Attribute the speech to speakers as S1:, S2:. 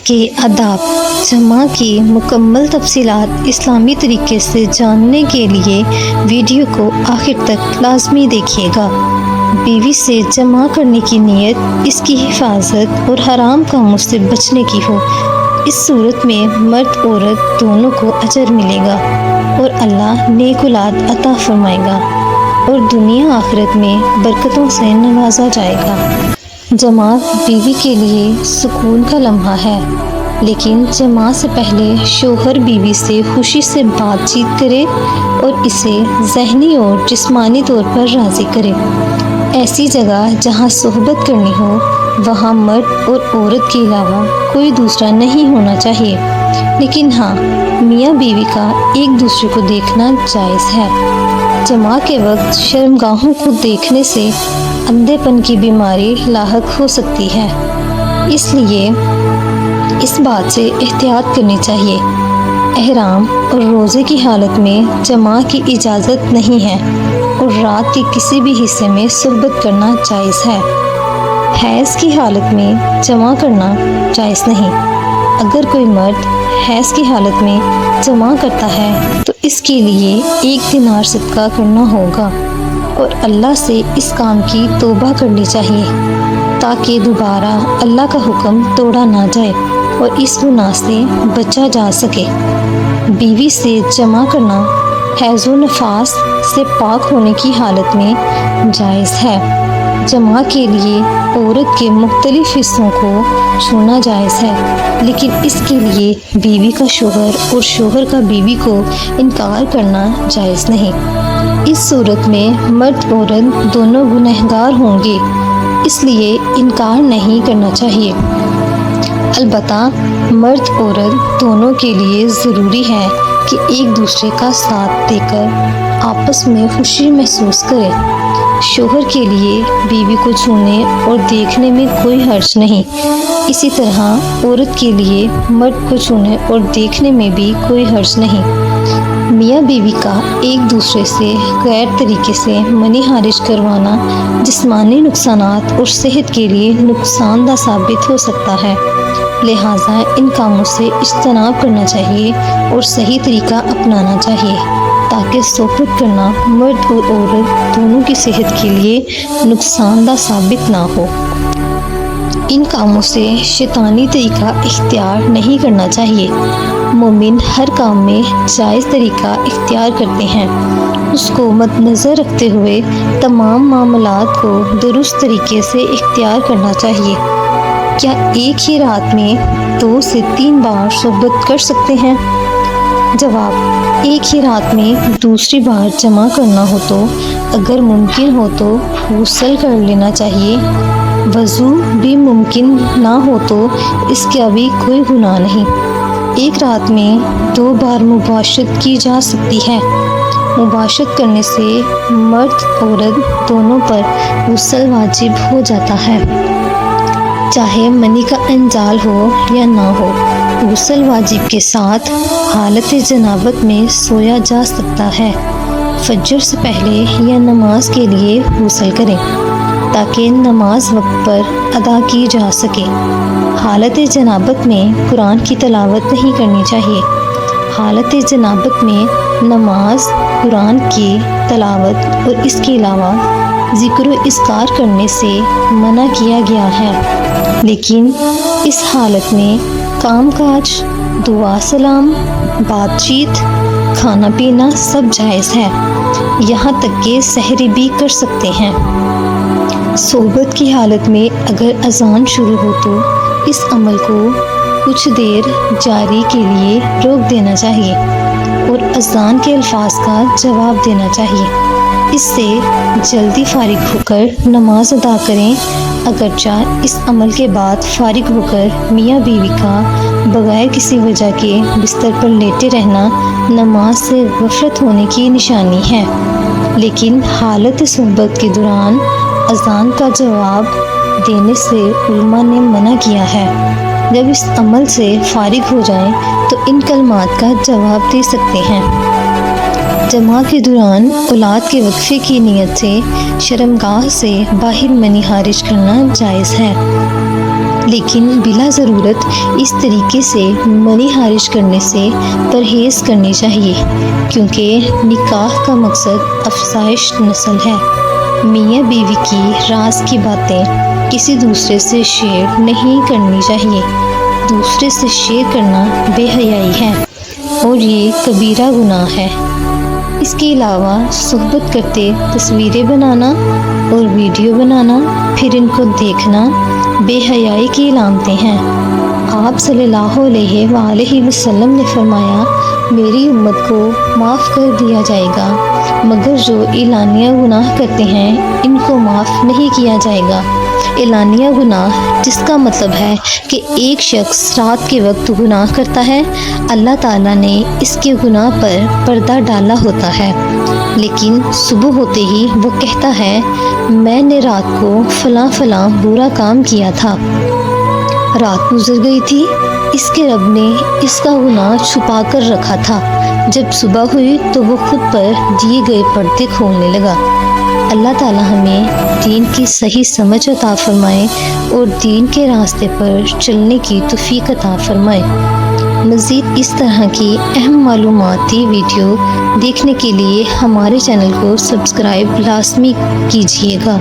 S1: کے آداب جمع کی مکمل تفصیلات اسلامی طریقے سے جاننے کے لیے ویڈیو کو آخر تک لازمی دیکھیے گا۔ بیوی سے جمع کرنے کی نیت اس کی حفاظت اور حرام کاموں سے بچنے کی ہو۔ اس صورت میں مرد عورت دونوں کو اجر ملے گا اور اللہ نیک اولاد عطا فرمائے گا اور دنیا آخرت میں برکتوں سے نوازا جائے گا۔ جمع بیوی کے لیے سکون کا لمحہ ہے، لیکن جمع سے پہلے شوہر بیوی سے خوشی سے بات چیت کرے اور اسے ذہنی اور جسمانی طور پر راضی کرے۔ ایسی جگہ جہاں صحبت کرنی ہو وہاں مرد اور عورت کے علاوہ کوئی دوسرا نہیں ہونا چاہیے، لیکن ہاں میاں بیوی کا ایک دوسرے کو دیکھنا جائز ہے۔ جمع کے وقت شرمگاہوں کو دیکھنے سے اندھے پن کی بیماری لاحق ہو سکتی ہے، اس لیے اس بات سے احتیاط کرنی چاہیے۔ احرام اور روزے کی حالت میں جمع کی اجازت نہیں ہے اور رات کے کسی بھی حصے میں صحبت کرنا جائز ہے۔ حیض کی حالت میں جمع کرنا جائز نہیں۔ اگر کوئی مرد حیض کی حالت میں جمع کرتا ہے تو اس کے لیے 1 دینار صدقہ کرنا ہوگا اور اللہ سے اس کام کی توبہ کرنی چاہیے تاکہ دوبارہ اللہ کا حکم توڑا نہ جائے اور اس گناہ سے بچا جا سکے۔ بیوی سے جمع کرنا حیض و نفاس سے پاک ہونے کی حالت میں جائز ہے۔ جمع کے لیے عورت کے مختلف حصوں کو چھونا جائز ہے، لیکن اس کے لیے بیوی کا شوہر اور شوہر کا بیوی کو انکار کرنا جائز نہیں۔ اس صورت میں مرد عورت دونوں گنہگار ہوں گے، اس لیے انکار نہیں کرنا چاہیے۔ البتہ مرد عورت دونوں کے لیے ضروری ہے کہ ایک دوسرے کا ساتھ دے کر آپس میں خوشی محسوس کرے۔ شوہر کے لیے بیوی کو چھونے اور دیکھنے میں کوئی حرج نہیں، اسی طرح عورت کے لیے مرد کو چھونے اور دیکھنے میں بھی کوئی حرج نہیں۔ میاں بیوی کا ایک دوسرے سے غیر طریقے سے منی خارج کروانا جسمانی نقصانات اور صحت کے لیے نقصان دہ ثابت ہو سکتا ہے، لہٰذا ان کاموں سے اجتناب کرنا چاہیے اور صحیح طریقہ اپنانا چاہیے تاکہ صحبت کرنا مرد اور عورت دونوں کی صحت کے لیے نقصان دہ ثابت نہ ہو۔ ان کاموں سے شیطانی طریقہ اختیار نہیں کرنا چاہیے۔ مومن ہر کام میں جائز طریقہ اختیار کرتے ہیں، اس کو مد نظر رکھتے ہوئے تمام معاملات کو درست طریقے سے اختیار کرنا چاہیے۔ کیا ایک ہی رات میں 2 سے 3 بار صحبت کر سکتے ہیں؟ جواب: ایک ہی رات میں دوسری بار جمع کرنا ہو تو اگر ممکن ہو تو غسل کر لینا چاہیے۔ وضو بھی ممکن نہ ہو تو اس کا بھی کوئی گناہ نہیں۔ ایک رات میں 2 بار مباشرت کی جا سکتی ہے۔ مباشرت کرنے سے مرد عورت دونوں پر غسل واجب ہو جاتا ہے، چاہے منی کا انزال ہو یا نہ ہو۔ غسل واجب کے ساتھ حالت جنابت میں سویا جا سکتا ہے۔ فجر سے پہلے یا نماز کے لیے غسل کریں تاکہ نماز وقت پر ادا کی جا سکے۔ حالت جنابت میں قرآن کی تلاوت نہیں کرنی چاہیے۔ حالت جنابت میں نماز، قرآن کی تلاوت اور اس کے علاوہ ذکر و اذکار کرنے سے منع کیا گیا ہے، لیکن اس حالت میں کام کاج، دعا سلام، بات چیت، کھانا پینا سب جائز ہے، یہاں تک کہ سحری بھی کر سکتے ہیں۔ صحبت کی حالت میں اگر اذان شروع ہو تو اس عمل کو کچھ دیر جاری کے لیے روک دینا چاہیے اور اذان کے الفاظ کا جواب دینا چاہیے۔ اس سے جلدی فارغ ہو کر نماز ادا کریں۔ اگرچہ اس عمل کے بعد فارغ ہو کر میاں بیوی کا بغیر کسی وجہ کے بستر پر لیٹے رہنا نماز سے غفلت ہونے کی نشانی ہے، لیکن حالت صحبت کے دوران اذان کا جواب دینے سے علماء نے منع کیا ہے۔ جب اس عمل سے فارغ ہو جائیں تو ان کلمات کا جواب دے سکتے ہیں۔ جماع کے دوران اولاد کے وقفے کی نیت سے شرمگاہ سے باہر منی خارج کرنا جائز ہے، لیکن بلا ضرورت اس طریقے سے منی خارج کرنے سے پرہیز کرنی چاہیے، کیونکہ نکاح کا مقصد افزائش نسل ہے۔ میاں بیوی کی راز کی باتیں کسی دوسرے سے شیئر نہیں کرنی چاہیے۔ دوسرے سے شیئر کرنا بے حیائی ہے اور یہ کبیرہ گناہ ہے۔ اس کے علاوہ صحبت کرتے تصویریں بنانا اور ویڈیو بنانا، پھر ان کو دیکھنا بے حیائی کی علامتیں ہیں۔ آپ صلی اللہ علیہ وآلہ وسلم نے فرمایا، میری امت کو معاف کر دیا جائے گا، مگر جو اعلانیہ گناہ کرتے ہیں ان کو معاف نہیں کیا جائے گا۔ اعلانیہ گناہ جس کا مطلب ہے کہ ایک شخص رات کے وقت گناہ کرتا ہے، اللہ تعالیٰ نے اس کے گناہ پر پردہ ڈالا ہوتا ہے، لیکن صبح ہوتے ہی وہ کہتا ہے میں نے رات کو فلاں فلاں برا کام کیا تھا، رات گزر گئی تھی، اس کے رب نے اس کا گناہ چھپا کر رکھا تھا، جب صبح ہوئی تو وہ خود پر دیے گئے پردے کھولنے لگا۔ اللہ تعالی ہمیں دین کی صحیح سمجھ عطا فرمائے اور دین کے راستے پر چلنے کی توفیق عطا فرمائے۔ مزید اس طرح کی اہم معلوماتی ویڈیو دیکھنے کے لیے ہمارے چینل کو سبسکرائب لازمی کیجیے گا۔